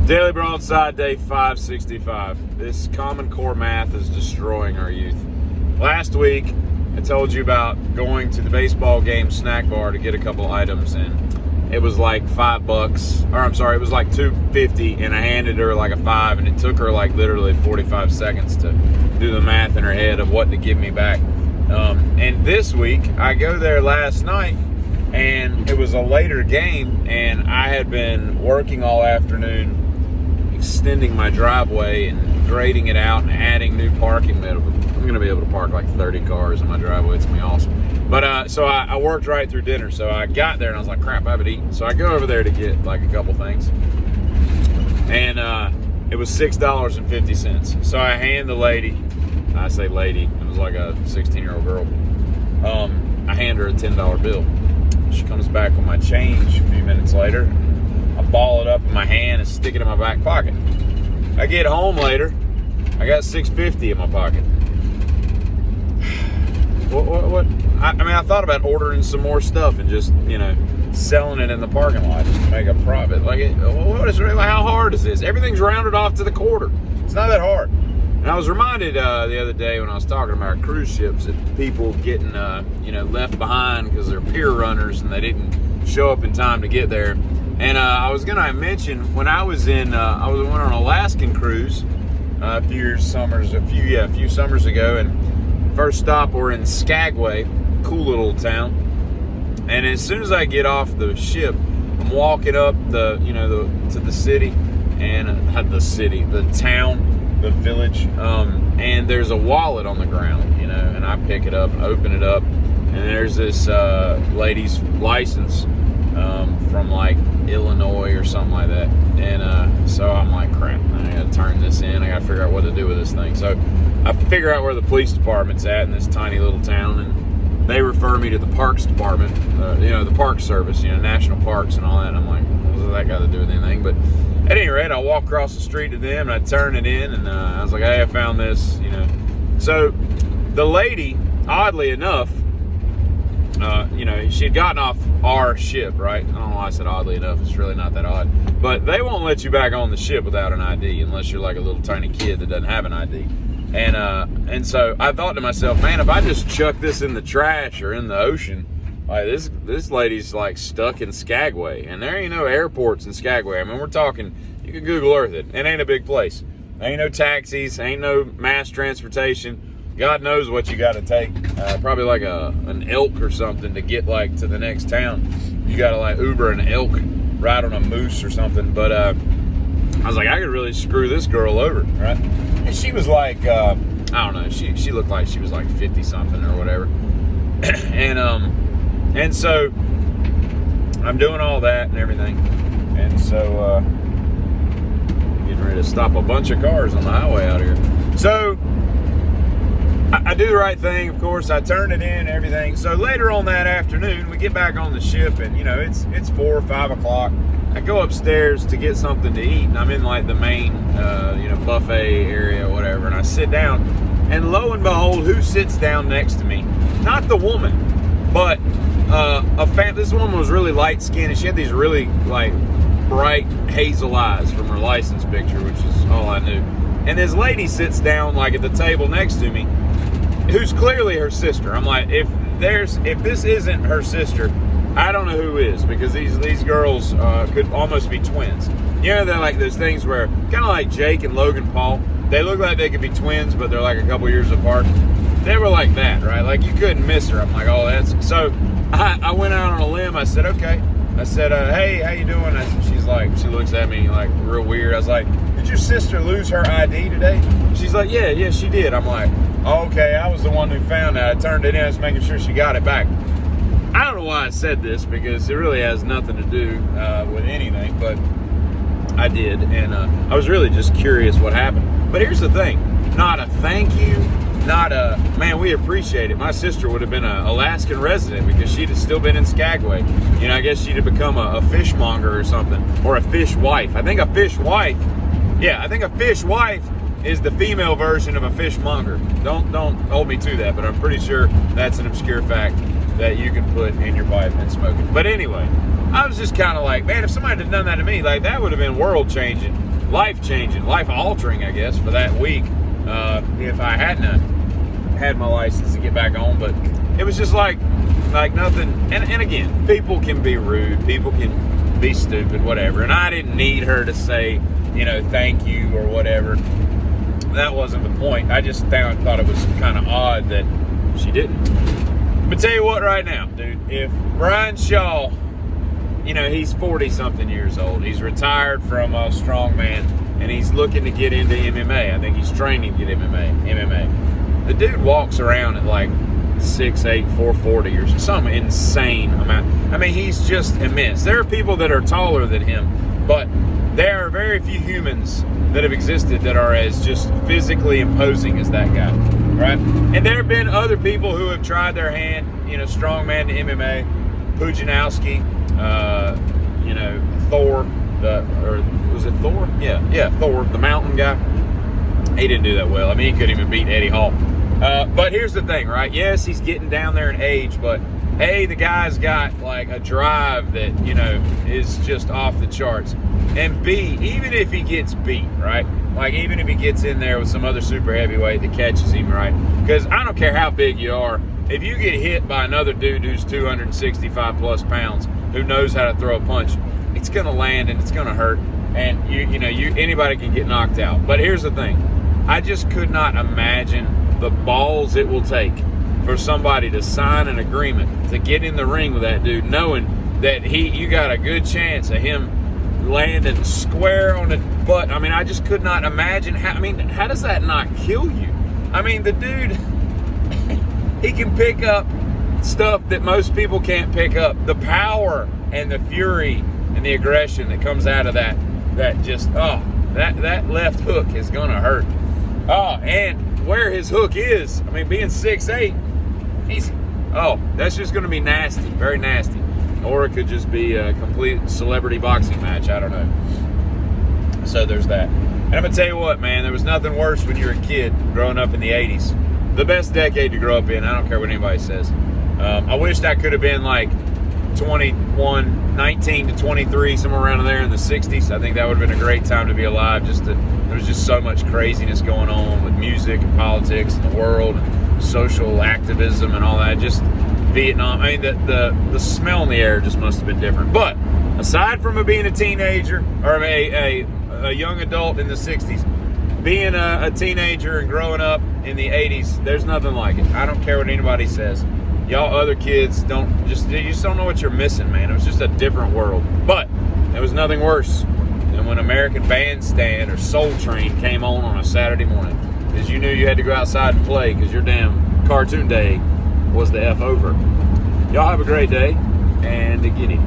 Daily Broadside, day 565. This Common Core math is destroying our youth. Last week, I told you about going to the baseball game snack bar to get a couple items, and it was like $5, or I'm sorry, it was like $2.50, and I handed her like a $5, and it took her like literally 45 seconds to do the math in her head of what to give me back. And this week, I go there last night, and it was a later game, and I had been working all afternoon extending my driveway and grading it out and adding new parking. I'm going to be able to park like 30 cars in my driveway. It's going to be awesome. But so I worked right through dinner. So I got there and I was like, crap, I haven't eaten. So I go over there to get like a couple things. And it was $6.50. So I hand the lady, I say lady, it was like a 16-year-old girl. I hand her a $10 bill. She comes back with my change a few minutes later. I ball it up in my hand and stick it in my back pocket. I get home later, I got $6.50 in my pocket. What? I mean, I thought about ordering some more stuff and just, selling it in the parking lot just to make a profit. How hard is this? Everything's rounded off to the quarter. It's not that hard. And I was reminded the other day when I was talking about cruise ships that people getting, left behind because they're pier runners and they didn't show up in time to get there. And I was gonna mention when I was went on an Alaskan cruise a few summers ago, and first stop we're in Skagway, cool little town. And as soon as I get off the ship, I'm walking up to the city, and not the city, the town, the village, and there's a wallet on the ground, and I pick it up and open it up, and there's this lady's license from like Illinois or something like that. And so I'm like, crap, I gotta turn this in. I gotta figure out what to do with this thing. So I figure out where the police department's at in this tiny little town, and they refer me to the parks department, the park service, national parks and all that. And I'm like, what's that got to do with anything? But at any rate, I walk across the street to them and I turn it in, and I was like, hey, I found this, So the lady, oddly enough, she had gotten off our ship, right? I don't know why I said oddly enough. It's really not that odd. But they won't let you back on the ship without an ID unless you're like a little tiny kid that doesn't have an ID. And so I thought to myself, man, if I just chuck this in the trash or in the ocean, like this lady's like stuck in Skagway. And there ain't no airports in Skagway. I mean, we're talking, you can Google Earth it. It ain't a big place. Ain't no taxis, ain't no mass transportation. God knows what you got to take. Probably like an elk or something to get like to the next town. You got to like Uber an elk, ride on a moose or something. But I was like, I could really screw this girl over, right? And she was like, I don't know. She looked like she was like 50 something or whatever. and so I'm doing all that and everything. And so getting ready to stop a bunch of cars on the highway out here. So I do the right thing, of course. I turn it in and everything. So later on that afternoon, we get back on the ship, and it's 4 or 5 o'clock. I go upstairs to get something to eat, and I'm in like the main buffet area or whatever, and I sit down, and lo and behold, who sits down next to me? Not the woman, but this woman was really light skinned, and she had these really like bright hazel eyes from her license picture, which is all I knew. And this lady sits down like at the table next to me, who's clearly her sister. I'm like, if this isn't her sister, I don't know who is, because these girls could almost be twins. They're like those things where, kind of like Jake and Logan Paul, they look like they could be twins, but they're like a couple years apart. They were like that, right? Like you couldn't miss her. I'm like, oh, that's... So I went out on a limb. I said, okay. I said, hey, how you doing? She looks at me like real weird. I was like, did your sister lose her ID today? She's like, yeah, she did. I'm like, oh, okay, I was the one who found it. I turned it in, just making sure she got it back. I don't know why I said this, because it really has nothing to do with anything, but I did, and I was really just curious what happened. But here's the thing, not a thank you, not a, man, we appreciate it. My sister would have been an Alaskan resident because she'd have still been in Skagway. I guess she'd have become a fishmonger or something, or a fish wife. I think a fish wife is the female version of a fishmonger. Don't hold me to that, but I'm pretty sure that's an obscure fact that you can put in your pipe and smoke it. But anyway, I was just kind of like, man, if somebody had done that to me, like that would have been world changing. life-changing, life-altering, I guess, for that week if I hadn't had my license to get back on. But it was just like nothing. And again, people can be rude, people can be stupid, whatever. And I didn't need her to say, thank you or whatever. That wasn't the point. I just thought it was kind of odd that she didn't. But tell you what, right now, dude, if Brian Shaw, he's 40-something years old. He's retired from strongman, and he's looking to get into MMA. I think he's training to get MMA. The dude walks around at like 6'8", 440 or some insane amount. I mean, he's just immense. There are people that are taller than him, but there are very few humans that have existed that are as just physically imposing as that guy, right? And there have been other people who have tried their hand, strongman to MMA, Pujanowski, Thor, or was it Thor? Yeah, Thor, the mountain guy. He didn't do that well. I mean, he couldn't even beat Eddie Hall. But here's the thing, right? Yes, he's getting down there in age, but A, the guy's got like a drive that, is just off the charts. And B, even if he gets beat, right? Like even if he gets in there with some other super heavyweight that catches him, right? Because I don't care how big you are, if you get hit by another dude who's 265 plus pounds, who knows how to throw a punch, it's going to land and it's going to hurt. And anybody can get knocked out. But here's the thing. I just could not imagine the balls it will take for somebody to sign an agreement to get in the ring with that dude, knowing that you got a good chance of him landing square on the butt. I mean, I just could not imagine how does that not kill you? I mean, the dude, he can pick up stuff that most people can't pick up. The power and the fury and the aggression that comes out of that left hook is gonna hurt. And where his hook is, I mean, being 6'8", that's just gonna be nasty, very nasty. Or it could just be a complete celebrity boxing match. I don't know. So there's that. And I'm going to tell you what, man. There was nothing worse when you were a kid growing up in the 80s. The best decade to grow up in. I don't care what anybody says. I wished I could have been like 19 to 23, somewhere around there in the 60s. I think that would have been a great time to be alive. There was just so much craziness going on with music and politics and the world and social activism and all that. Just Vietnam. I mean, the smell in the air just must have been different. But aside from being a teenager or a young adult in the 60s, being a teenager and growing up in the 80s, there's nothing like it. I don't care what anybody says. Y'all other kids you just don't know what you're missing, man. It was just a different world. But there was nothing worse than when American Bandstand or Soul Train came on a Saturday morning, because you knew you had to go outside and play because your damn cartoon day was the F over. Y'all have a great day, and get it.